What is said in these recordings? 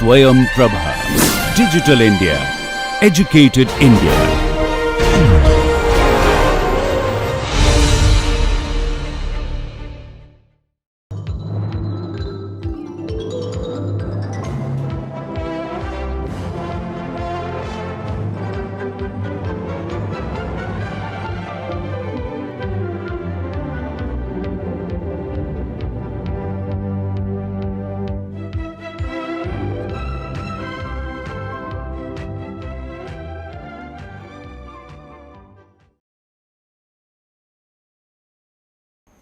Swayam Prabha. Digital India. Educated India.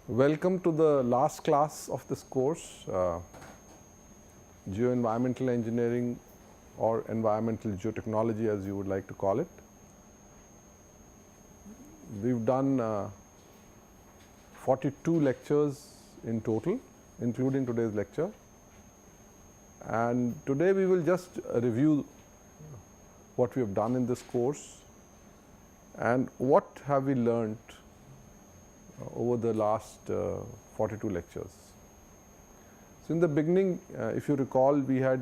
Welcome to the last class of this course, Geoenvironmental Engineering or Environmental Geotechnology, as you would like to call it. We've done 42 lectures in total, including today's lecture, and today we will just review what we have done in this course and what have we learned over the last 42 lectures. So, in the beginning, if you recall, we had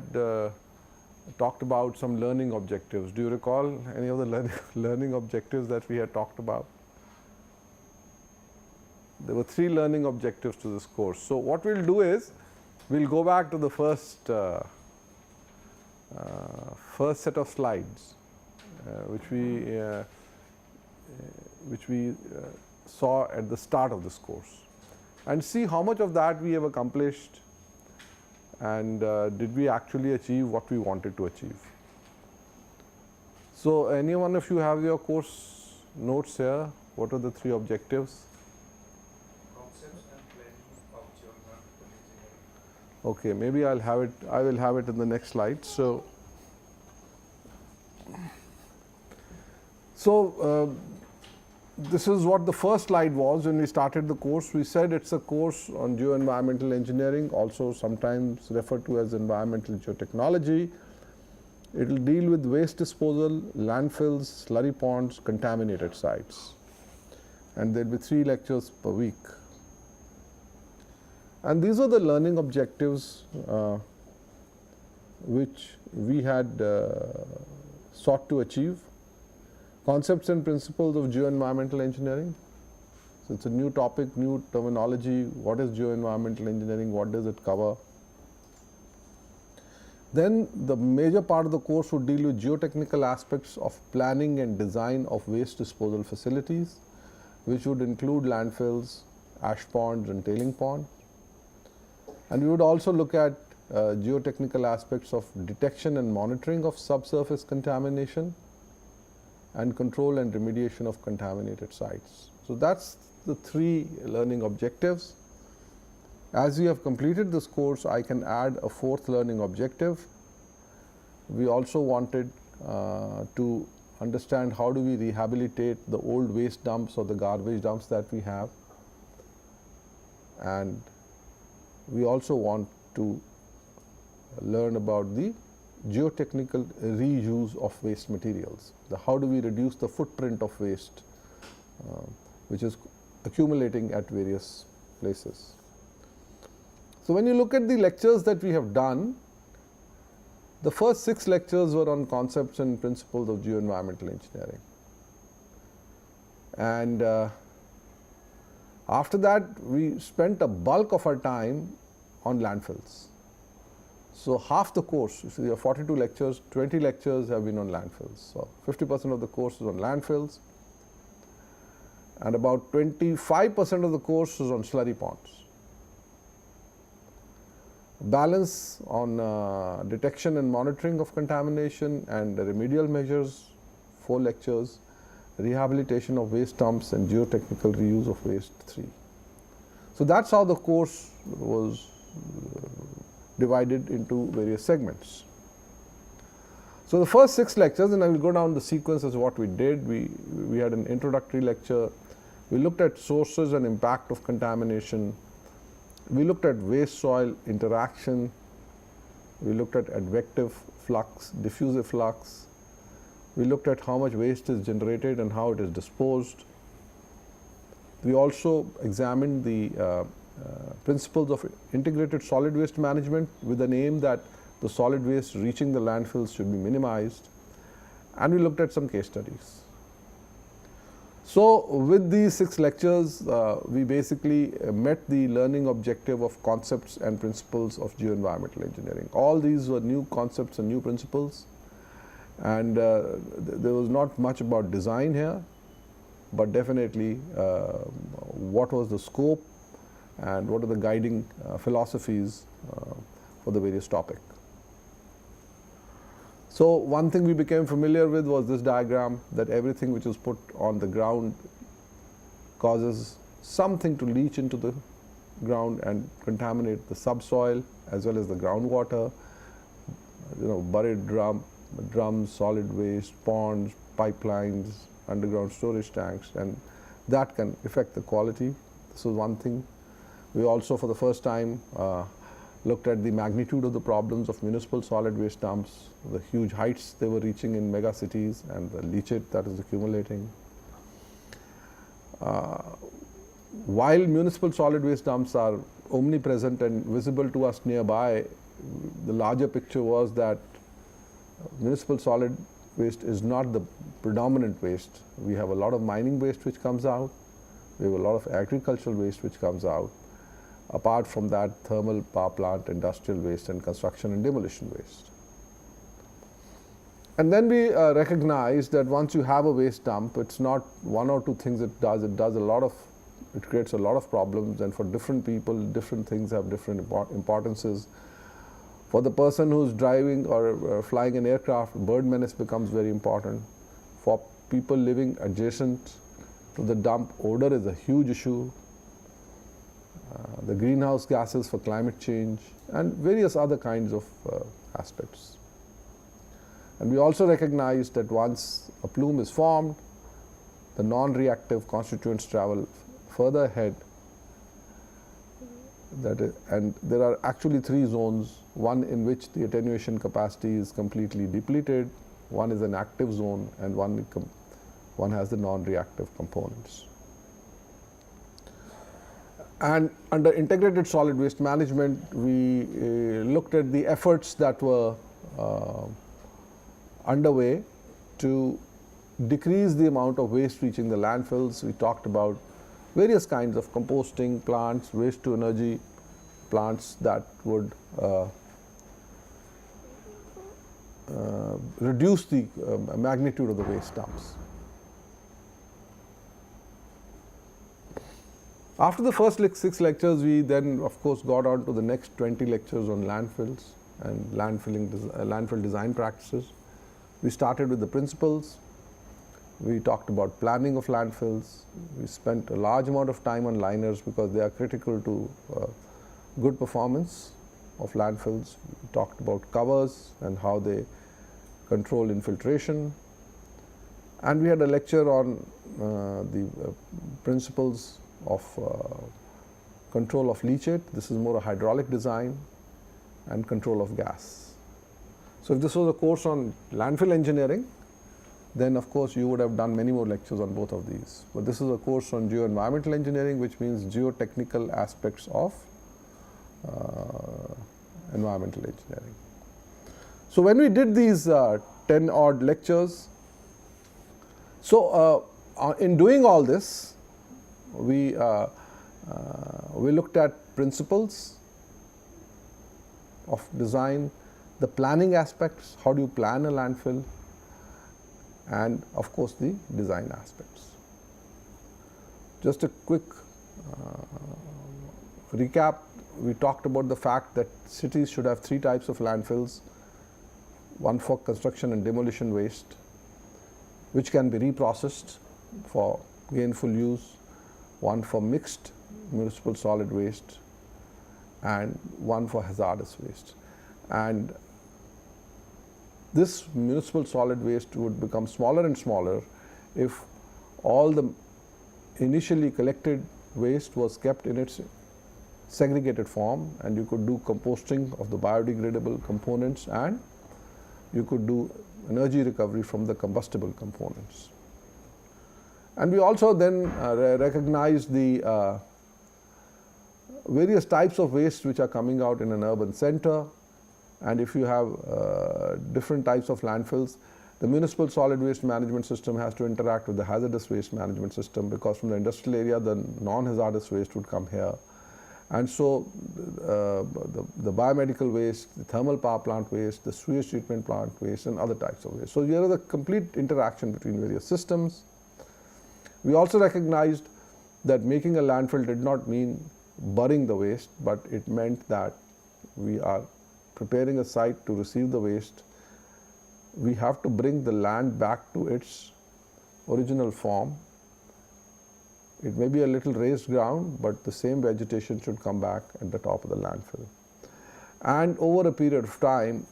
talked about some learning objectives. Do you recall any of the learning objectives that we had talked about? There were 3 learning objectives to this course. So, what we will do is, we will go back to the first set of slides, which we saw at the start of this course, and see how much of that we have accomplished and did we actually achieve what we wanted to achieve. So, any one of you have your course notes here? What are the 3 objectives? Concepts and planning of geoenvironmental engineering. Okay, maybe I will have it in the next slide. So this is what the first slide was when we started the course. We said it's a course on geoenvironmental engineering, also sometimes referred to as environmental geotechnology. It will deal with waste disposal, landfills, slurry ponds, contaminated sites, and there will be 3 lectures per week. And these are the learning objectives which we had sought to achieve. Concepts and principles of geoenvironmental engineering. So, it's a new topic, new terminology. What is geoenvironmental engineering? What does it cover? Then the major part of the course would deal with geotechnical aspects of planning and design of waste disposal facilities, which would include landfills, ash ponds and tailing ponds. And we would also look at geotechnical aspects of detection and monitoring of subsurface contamination and control and remediation of contaminated sites. So, that's the 3 learning objectives. As we have completed this course, I can add a 4th learning objective. We also wanted to understand how do we rehabilitate the old waste dumps or the garbage dumps that we have, and we also want to learn about the geotechnical reuse of waste materials. How do we reduce the footprint of waste which is accumulating at various places. So, when you look at the lectures that we have done, the first 6 lectures were on concepts and principles of geoenvironmental engineering, and after that we spent a bulk of our time on landfills. So, half the course, if you have 42 lectures, 20 lectures have been on landfills. So, 50% of the course is on landfills, and about 25% of the course is on slurry ponds. Balance on detection and monitoring of contamination and remedial measures, 4 lectures, rehabilitation of waste dumps and geotechnical reuse of waste, 3. So, that's how the course was divided into various segments. So, the first 6 lectures, and I will go down the sequence as what we did. We had an introductory lecture. We looked at sources and impact of contamination. We looked at waste soil interaction. We looked at advective flux, diffusive flux. We looked at how much waste is generated and how it is disposed. We also examined the principles of integrated solid waste management with an aim that the solid waste reaching the landfills should be minimized, and we looked at some case studies. So with these 6 lectures, we basically met the learning objective of concepts and principles of geoenvironmental engineering. All these were new concepts and new principles, and there was not much about design here, but definitely what was the scope and what are the guiding philosophies for the various topics. So one thing we became familiar with was this diagram, that everything which is put on the ground causes something to leach into the ground and contaminate the subsoil as well as the groundwater, buried drums, solid waste, ponds, pipelines, underground storage tanks, and that can affect the quality. This is one thing. We also, for the first time, looked at the magnitude of the problems of municipal solid waste dumps, the huge heights they were reaching in mega cities, and the leachate that is accumulating. While municipal solid waste dumps are omnipresent and visible to us nearby, the larger picture was that municipal solid waste is not the predominant waste. We have a lot of mining waste which comes out. We have a lot of agricultural waste which comes out. Apart from that, thermal power plant, industrial waste, and construction and demolition waste. And then we recognize that once you have a waste dump, it's not one or two things it does a lot of, it creates a lot of problems, and for different people, different things have different importances. For the person who's driving or flying an aircraft, bird menace becomes very important. For people living adjacent to the dump, odor is a huge issue. The greenhouse gases for climate change, and various other kinds of aspects. And we also recognize that once a plume is formed, the non-reactive constituents travel further ahead. And there are actually 3 zones, one in which the attenuation capacity is completely depleted, one is an active zone, and one has the non-reactive components. And under integrated solid waste management, we looked at the efforts that were underway to decrease the amount of waste reaching the landfills. We talked about various kinds of composting plants, waste to energy plants that would reduce the magnitude of the waste dumps. After the first 6 lectures, we then of course got on to the next 20 lectures on landfills and landfill design practices. We started with the principles. We talked about planning of landfills. We spent a large amount of time on liners because they are critical to good performance of landfills. We talked about covers and how they control infiltration. And we had a lecture on the principles of control of leachate. This is more a hydraulic design, and control of gas. So if this was a course on landfill engineering, then of course you would have done many more lectures on both of these. But this is a course on geoenvironmental engineering, which means geotechnical aspects of environmental engineering. So when we did these 10 odd lectures, so in doing all this, we looked at principles of design, the planning aspects, how do you plan a landfill, and of course the design aspects. Just a quick recap, we talked about the fact that cities should have 3 types of landfills: one for construction and demolition waste, which can be reprocessed for gainful use, one for mixed municipal solid waste, and one for hazardous waste. And this municipal solid waste would become smaller and smaller if all the initially collected waste was kept in its segregated form, and you could do composting of the biodegradable components, and you could do energy recovery from the combustible components. And we also then recognized the various types of waste which are coming out in an urban center, And if you have different types of landfills, the municipal solid waste management system has to interact with the hazardous waste management system, because from the industrial area the non-hazardous waste would come here. And so the biomedical waste, the thermal power plant waste, the sewage treatment plant waste, and other types of waste. So here is a complete interaction between various systems. We also recognized that making a landfill did not mean burying the waste, but it meant that we are preparing a site to receive the waste. We have to bring the land back to its original form. It may be a little raised ground, but the same vegetation should come back at the top of the landfill. And over a period of time,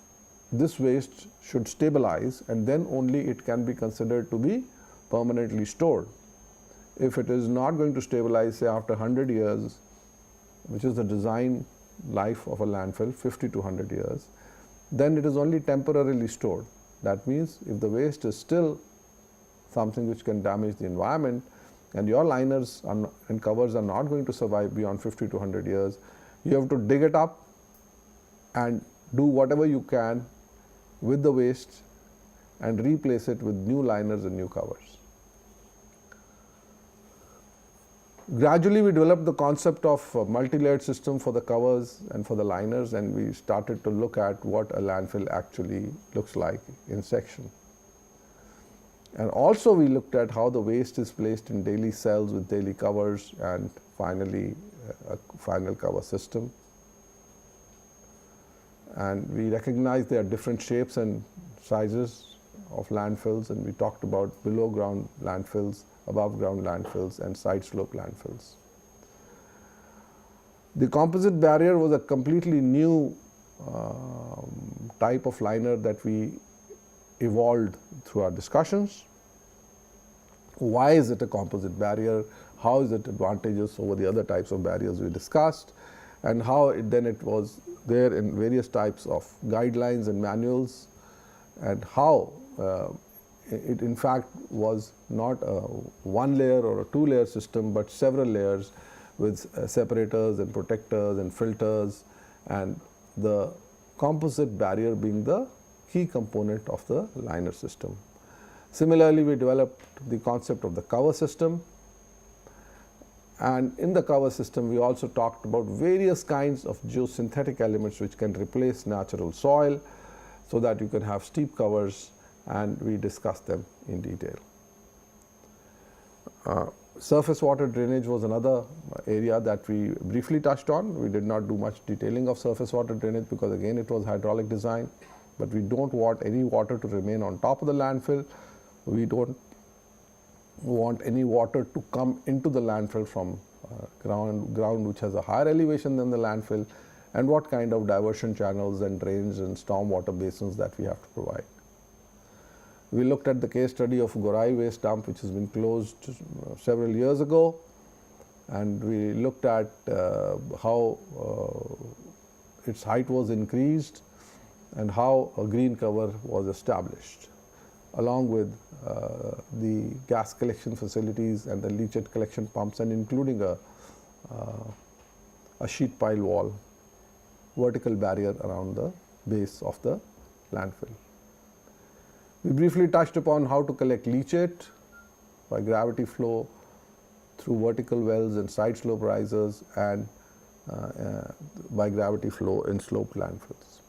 this waste should stabilize, and then only it can be considered to be permanently stored. If it is not going to stabilize, say after 100 years, which is the design life of a landfill, 50 to 100 years, then it is only temporarily stored. That means if the waste is still something which can damage the environment, and your liners and covers are not going to survive beyond 50 to 100 years, you have to dig it up and do whatever you can with the waste and replace it with new liners and new covers. Gradually we developed the concept of a multi-layered system for the covers and for the liners, and we started to look at what a landfill actually looks like in section. And also we looked at how the waste is placed in daily cells with daily covers, and finally a final cover system. And we recognized there are different shapes and sizes of landfills, and we talked about below ground landfills, above ground landfills, and side slope landfills. The composite barrier was a completely new type of liner that we evolved through our discussions. Why is it a composite barrier? How is it advantageous over the other types of barriers we discussed? And how it was there in various types of guidelines and manuals, and how it in fact was not a one layer or a two layer system, but several layers with separators and protectors and filters, and the composite barrier being the key component of the liner system. Similarly, we developed the concept of the cover system, and in the cover system we also talked about various kinds of geosynthetic elements which can replace natural soil, so that you can have steep covers, and we discussed them in detail. Surface water drainage was another area that we briefly touched on. We did not do much detailing of surface water drainage because again it was hydraulic design, but we don't want any water to remain on top of the landfill. We don't want any water to come into the landfill from ground which has a higher elevation than the landfill, and what kind of diversion channels and drains and stormwater basins that we have to provide. We looked at the case study of Gorai waste dump, which has been closed several years ago, and we looked at how its height was increased and how a green cover was established, along with the gas collection facilities and the leachate collection pumps, and including a sheet pile wall, vertical barrier around the base of the landfill. We briefly touched upon how to collect leachate by gravity flow through vertical wells and side slope risers, and by gravity flow in sloped landfills.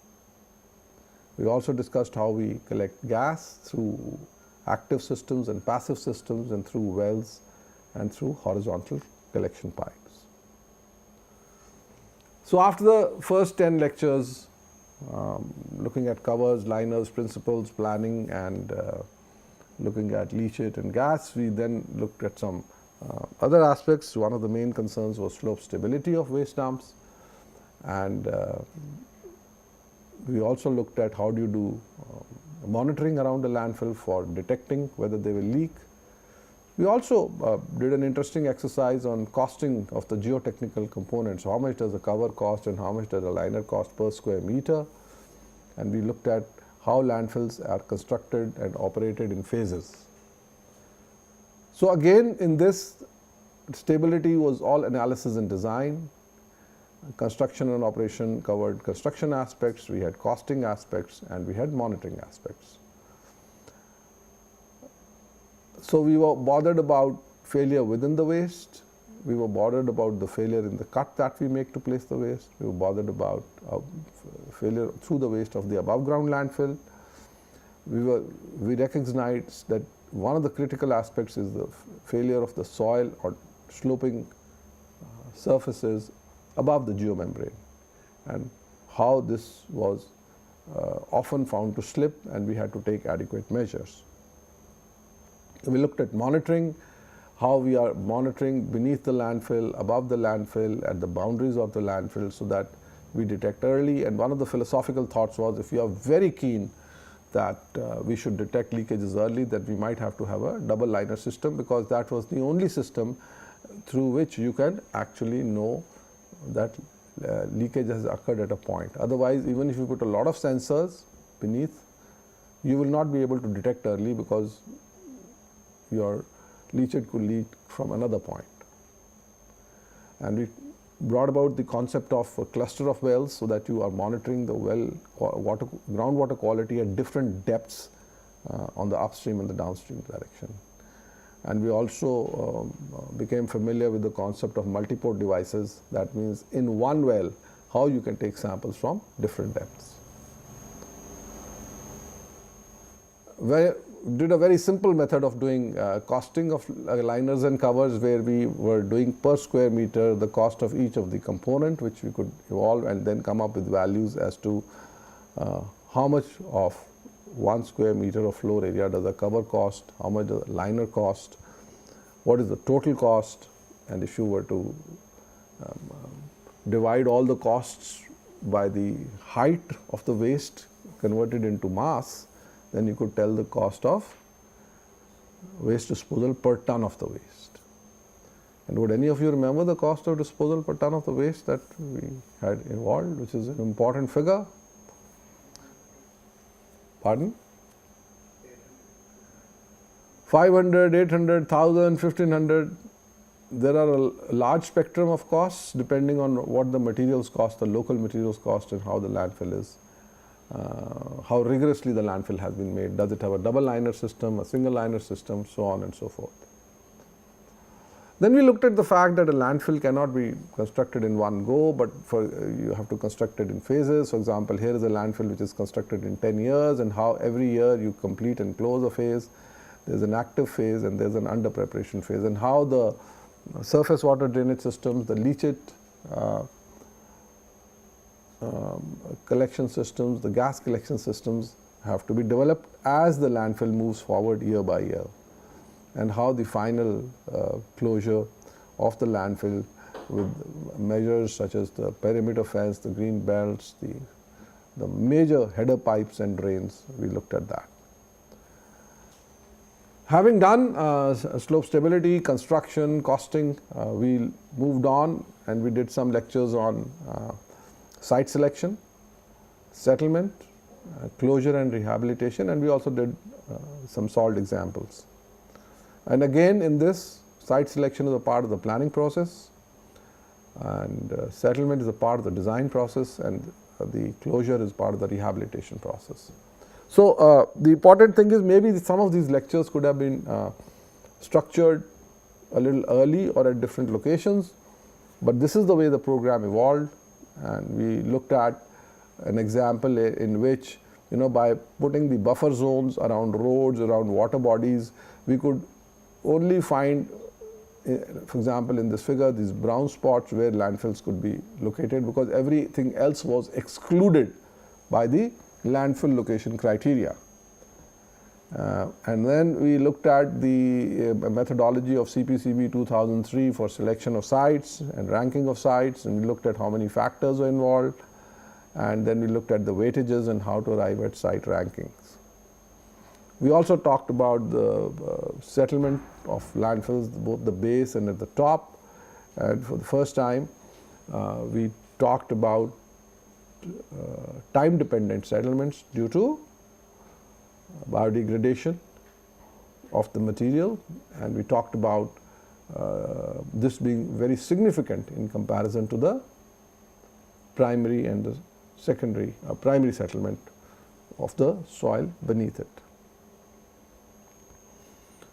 We also discussed how we collect gas through active systems and passive systems, and through wells and through horizontal collection pipes. So after the first 10 lectures, looking at covers, liners, principles, planning, and looking at leachate and gas, we then looked at some other aspects. One of the main concerns was slope stability of waste dumps, and we also looked at how do you do monitoring around a landfill for detecting whether they will leak. We also did an interesting exercise on costing of the geotechnical components. How much does a cover cost and how much does a liner cost per square meter? And we looked at how landfills are constructed and operated in phases. So again, in this, stability was all analysis and design. construction and operation covered construction aspects, we had costing aspects, and we had monitoring aspects. So we were bothered about failure within the waste, we were bothered about the failure in the cut that we make to place the waste, we were bothered about failure through the waste of the above ground landfill. We recognized that one of the critical aspects is the failure of the soil or sloping surfaces above the geomembrane, and how this was often found to slip, and we had to take adequate measures. We looked at monitoring, how we are monitoring beneath the landfill, above the landfill, at the boundaries of the landfill, so that we detect early. And one of the philosophical thoughts was, if you are very keen that we should detect leakages early, that we might have to have a double liner system, because that was the only system through which you can actually know that leakage has occurred at a point. Otherwise, even if you put a lot of sensors beneath, you will not be able to detect early, because your leachate could leak from another point. And we brought about the concept of a cluster of wells, so that you are monitoring the well groundwater quality at different depths on the upstream and the downstream direction. And we also became familiar with the concept of multi-port devices. That means in one well, how you can take samples from different depths. We did a very simple method of doing costing of liners and covers, where we were doing per square meter the cost of each of the component, which we could evolve and then come up with values as to how much of 1 square meter of floor area does a cover cost, how much does a liner cost, what is the total cost, and if you were to divide all the costs by the height of the waste converted into mass, then you could tell the cost of waste disposal per ton of the waste. And would any of you remember the cost of disposal per ton of the waste that we had evolved, which is an important figure? Pardon? 500, 800, 1000, 1500. There are a large spectrum of costs depending on what the materials cost, the local materials cost, and how the landfill is. How rigorously the landfill has been made. Does it have a double liner system, a single liner system, so on and so forth. Then we looked at the fact that a landfill cannot be constructed in one go, but you have to construct it in phases. For example, here is a landfill which is constructed in 10 years, and how every year you complete and close a phase. There is an active phase and there is an under preparation phase, and how the surface water drainage systems, the leachate collection systems, the gas collection systems have to be developed as the landfill moves forward year by year, and how the final closure of the landfill with measures such as the perimeter fence, the green belts, the major header pipes and drains, we looked at that. Having done slope stability, construction, costing, we moved on and we did some lectures on site selection, settlement, closure and rehabilitation, and we also did some solved examples. And again, in this, site selection is a part of the planning process, and settlement is a part of the design process, and the closure is part of the rehabilitation process. So the important thing is, maybe some of these lectures could have been structured a little early or at different locations, but this is the way the program evolved. And we looked at an example in which, by putting the buffer zones around roads, around water bodies, we could only find, for example, in this figure, these brown spots where landfills could be located, because everything else was excluded by the landfill location criteria. And then we looked at the methodology of CPCB 2003 for selection of sites and ranking of sites, and we looked at how many factors were involved, and then we looked at the weightages and how to arrive at site rankings. We also talked about the settlement of landfills, both the base and at the top, and for the first time we talked about time dependent settlements due to biodegradation of the material, and we talked about this being very significant in comparison to the primary and the secondary, primary settlement of the soil beneath it.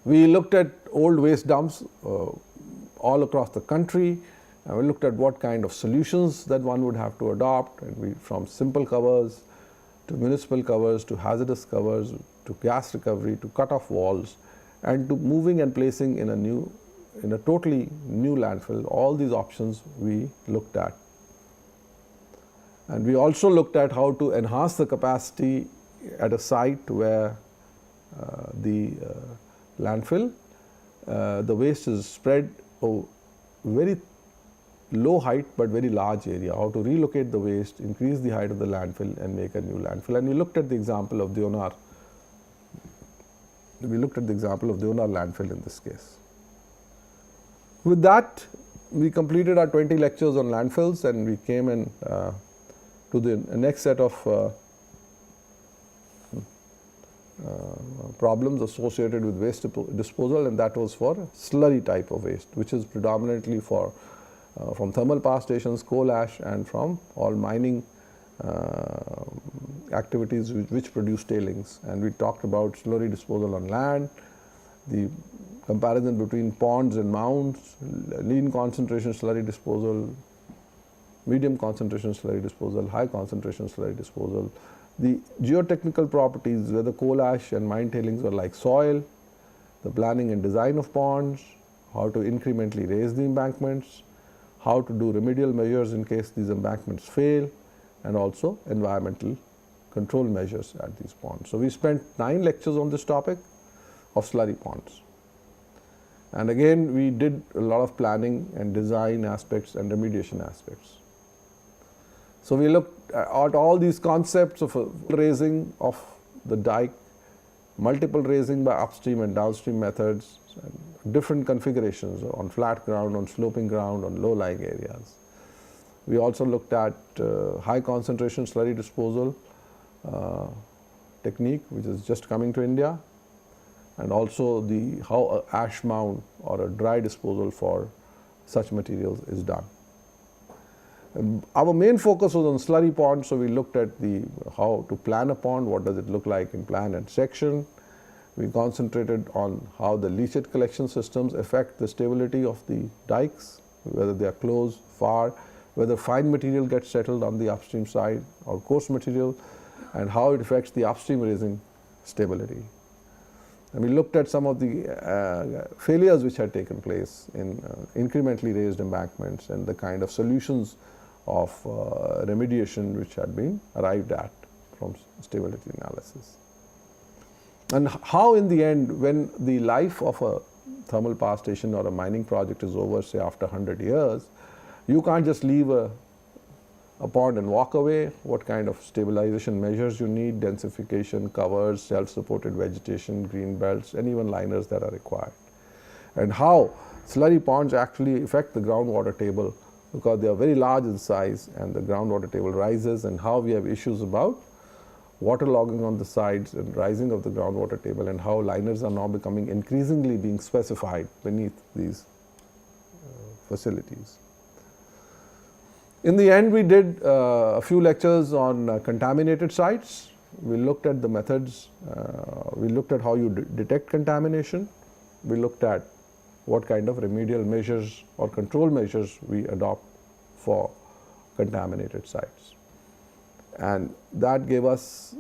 We looked at old waste dumps all across the country, and we looked at what kind of solutions that one would have to adopt, and from simple covers to municipal covers to hazardous covers to gas recovery to cut-off walls and to moving and placing in a totally new landfill. All these options we looked at. And we also looked at how to enhance the capacity at a site where the landfill, the waste is spread over very low height but very large area, how to relocate the waste, increase the height of the landfill and make a new landfill. And we looked at the example of Deonar. We looked at the example of Deonar landfill in this case. With that, we completed our 20 lectures on landfills, and we came in to the next set of problems associated with waste disposal, and that was for slurry type of waste, which is predominantly for from thermal power stations, coal ash, and from all mining activities which produce tailings. And we talked about slurry disposal on land, the comparison between ponds and mounds, lean concentration slurry disposal, medium concentration slurry disposal, high concentration slurry disposal, the geotechnical properties whether coal ash and mine tailings were like soil, the planning and design of ponds, how to incrementally raise the embankments, how to do remedial measures in case these embankments fail, and also environmental control measures at these ponds. So we spent 9 lectures on this topic of slurry ponds. And again, we did a lot of planning and design aspects and remediation aspects. So we looked at all these concepts of raising of the dike, multiple raising by upstream and downstream methods, and different configurations on flat ground, on sloping ground, on low-lying areas. We also looked at high concentration slurry disposal technique, which is just coming to India, and also how a ash mound or a dry disposal for such materials is done. Our main focus was on slurry ponds, so we looked at how to plan a pond, what does it look like in plan and section. We concentrated on how the leachate collection systems affect the stability of the dikes, whether they are close, far, whether fine material gets settled on the upstream side or coarse material, and how it affects the upstream raising stability. And we looked at some of the failures which had taken place in incrementally raised embankments and the kind of solutions of remediation which had been arrived at from stability analysis. And how in the end, when the life of a thermal power station or a mining project is over, say after 100 years, you can't just leave a pond and walk away. What kind of stabilization measures you need, densification, covers, self-supported vegetation, green belts, and even liners that are required. And how slurry ponds actually affect the groundwater table, because they are very large in size and the groundwater table rises, and how we have issues about waterlogging on the sides and rising of the groundwater table, and how liners are now becoming increasingly being specified beneath these facilities. In the end, we did a few lectures on contaminated sites. We looked at the methods, we looked at how you detect contamination, we looked at what kind of remedial measures or control measures we adopt for contaminated sites. And that gave us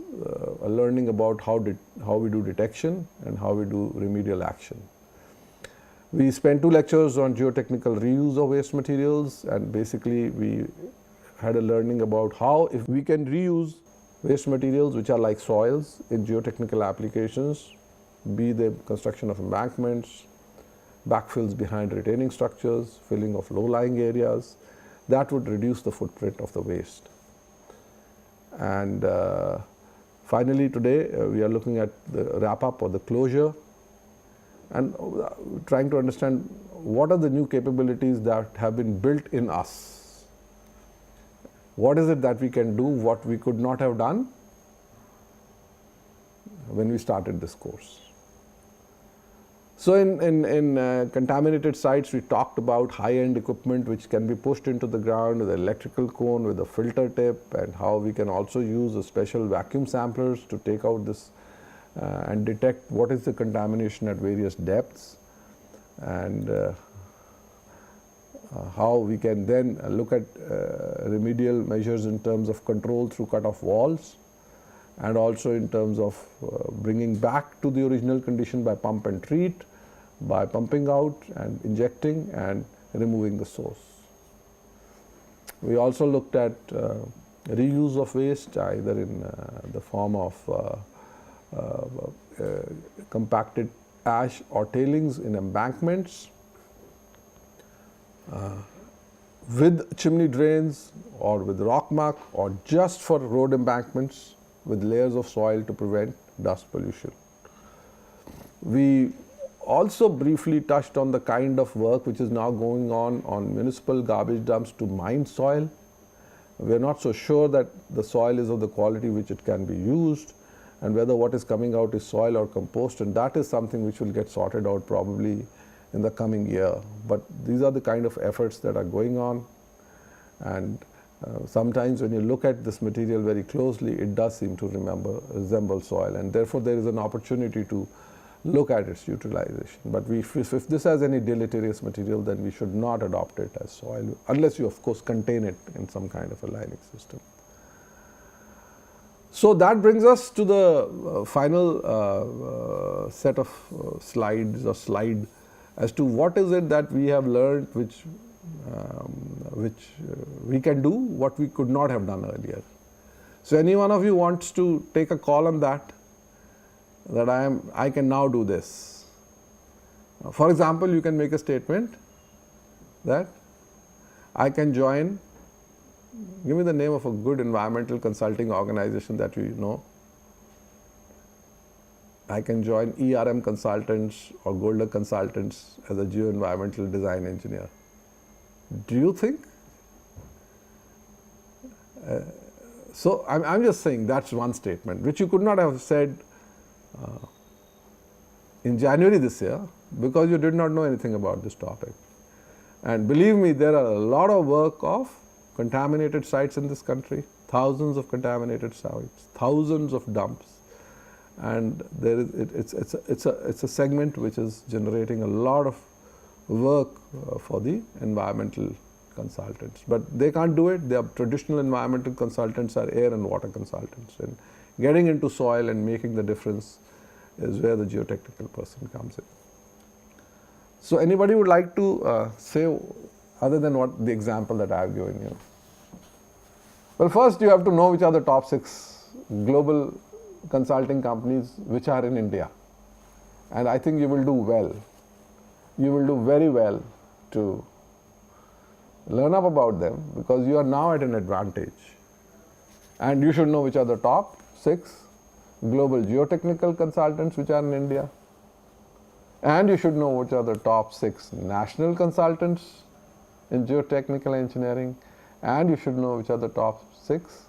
a learning about how we do detection and how we do remedial action. We spent 2 lectures on geotechnical reuse of waste materials, and basically we had a learning about how if we can reuse waste materials which are like soils in geotechnical applications, be the construction of embankments, backfills behind retaining structures, filling of low-lying areas, that would reduce the footprint of the waste. And finally today we are looking at the wrap-up or the closure, and trying to understand what are the new capabilities that have been built in us. What is it that we can do what we could not have done when we started this course? So in contaminated sites, we talked about high-end equipment which can be pushed into the ground with an electrical cone with a filter tip, and how we can also use a special vacuum samplers to take out this and detect what is the contamination at various depths, and how we can then look at remedial measures in terms of control through cut-off walls, and also in terms of bringing back to the original condition by pump and treat, by pumping out and injecting and removing the source. We also looked at reuse of waste, either in the form of compacted ash or tailings in embankments, with chimney drains or with rock muck, or just for road embankments with layers of soil to prevent dust pollution. We also briefly touched on the kind of work which is now going on municipal garbage dumps to mine soil. We are not so sure that the soil is of the quality which it can be used, and whether what is coming out is soil or compost, and that is something which will get sorted out probably in the coming year. But these are the kind of efforts that are going on, and sometimes when you look at this material very closely, it does seem to resemble soil, and therefore there is an opportunity to look at its utilization. But if this has any deleterious material, then we should not adopt it as soil, unless you of course contain it in some kind of a lining system. So that brings us to the final set of slides or slide as to what is it that we have learned which we can do what we could not have done earlier. So any one of you wants to take a call on that I can now do this. For example, you can make a statement that I can join, give me the name of a good environmental consulting organization that you know. I can join ERM Consultants or Golder Consultants as a geoenvironmental design engineer. Do you think? So I'm just saying that's one statement which you could not have said in January this year, because you did not know anything about this topic. And believe me, there are a lot of work of contaminated sites in this country, thousands of contaminated sites, thousands of dumps, and there is it's a segment which is generating a lot of work for the environmental consultants. But they can't do it. Their traditional environmental consultants are air and water consultants, and getting into soil and making the difference is where the geotechnical person comes in. So anybody would like to say, other than what the example that I have given you? Well, first you have to know which are the top 6 global consulting companies which are in India, and I think you will do well. You will do very well to learn up about them, because you are now at an advantage, and you should know which are the top 6 global geotechnical consultants which are in India, and you should know which are the top 6 national consultants in geotechnical engineering, and you should know which are the top 6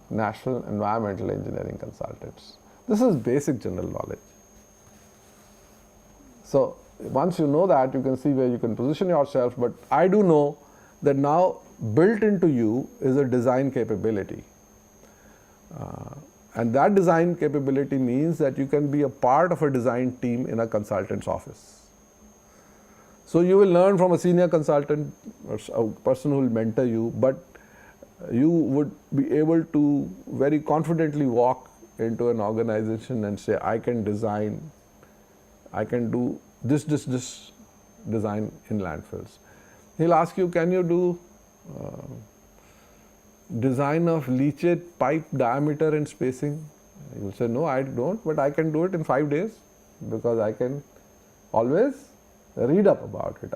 national environmental engineering consultants. This is basic general knowledge. So once you know that, you can see where you can position yourself. But I do know that now built into you is a design capability. And that design capability means that you can be a part of a design team in a consultant's office. So you will learn from a senior consultant or a person who will mentor you, but you would be able to very confidently walk into an organization and say, I can design, I can do this design in landfills. He'll ask you, can you do design of leachate pipe diameter and spacing? You will say, no, I don't, but I can do it in 5 days, because I can always read up about it.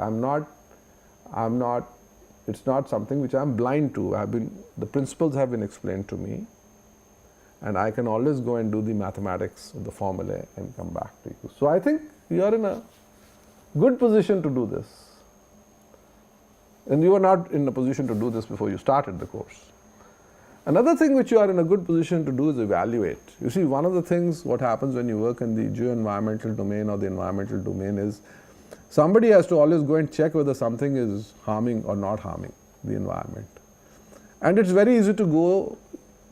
It's not something which I'm blind to. The principles have been explained to me, and I can always go and do the mathematics, the formulae, and come back to you. So I think you are in a good position to do this. And you were not in a position to do this before you started the course. Another thing which you are in a good position to do is evaluate. You see, one of the things what happens when you work in the geoenvironmental domain or the environmental domain is somebody has to always go and check whether something is harming or not harming the environment. And it's very easy to go,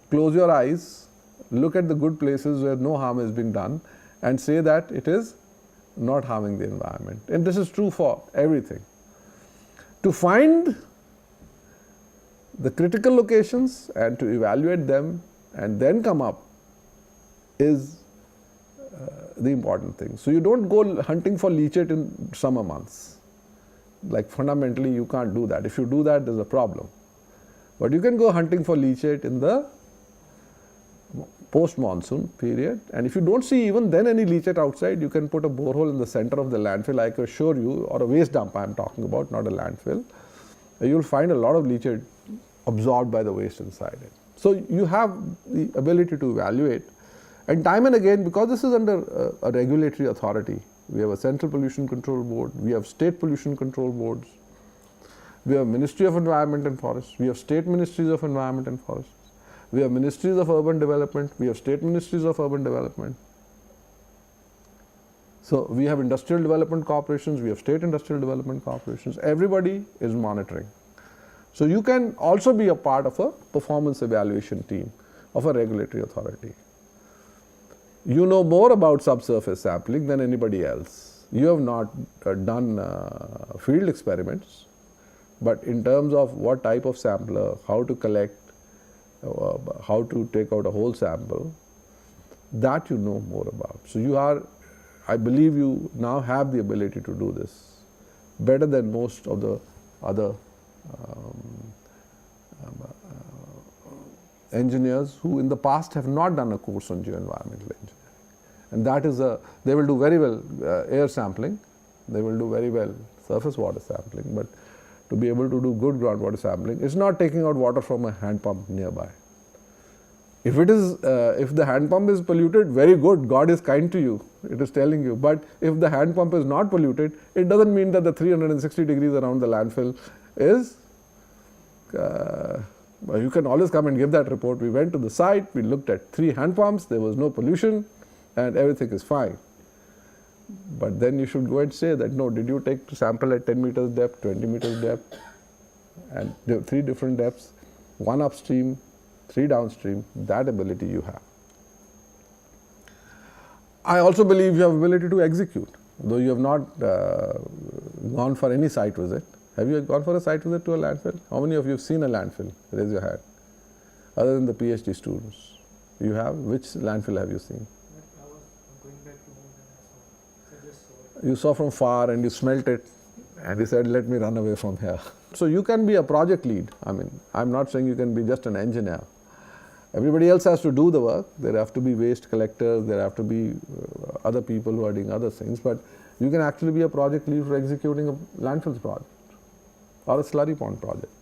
close your eyes, look at the good places where no harm is being done and say that it is not harming the environment. And this is true for everything. To find the critical locations and to evaluate them and then come up is the important thing. So you don't go hunting for leachate in summer months. Like fundamentally you can't do that. If you do that, there's a problem. But you can go hunting for leachate in the post-monsoon period, and if you don't see even then any leachate outside, you can put a borehole in the center of the landfill, I can assure you, or a waste dump I am talking about, not a landfill. You will find a lot of leachate absorbed by the waste inside it. So you have the ability to evaluate, and time and again, because this is under a regulatory authority, we have a central pollution control board, we have state pollution control boards, we have Ministry of Environment and Forests, we have state ministries of environment and forests, we have ministries of urban development, we have state ministries of urban development. So we have industrial development corporations, we have state industrial development corporations, everybody is monitoring. So you can also be a part of a performance evaluation team of a regulatory authority. You know more about subsurface sampling than anybody else. You have not done field experiments, but in terms of what type of sampler, how to collect, how to take out a whole sample, that you know more about. So you are, I believe you now have the ability to do this better than most of the other engineers who in the past have not done a course on geoenvironmental engineering. And that is they will do very well air sampling, they will do very well surface water sampling, but to be able to do good groundwater sampling, it's not taking out water from a hand pump nearby. If it is, if the hand pump is polluted, very good, God is kind to you, it is telling you. But if the hand pump is not polluted, it doesn't mean that the 360 degrees around the landfill is, you can always come and give that report. We went to the site, we looked at 3 hand pumps, there was no pollution and everything is fine. But then you should go and say that, no, did you take sample at 10 meters depth, 20 meters depth, and 3 different depths, 1 upstream, 3 downstream, that ability you have. I also believe you have ability to execute, though you have not gone for any site visit. Have you gone for a site visit to a landfill? How many of you have seen a landfill? Raise your hand. Other than the PhD students. You have? Which landfill have you seen? I was going back to home and I saw. You saw from far and you smelt it and you said, let me run away from here. So you can be a project lead. I mean, I'm not saying you can be just an engineer. Everybody else has to do the work. There have to be waste collectors, there have to be other people who are doing other things, but you can actually be a project lead for executing a landfills project or a slurry pond project.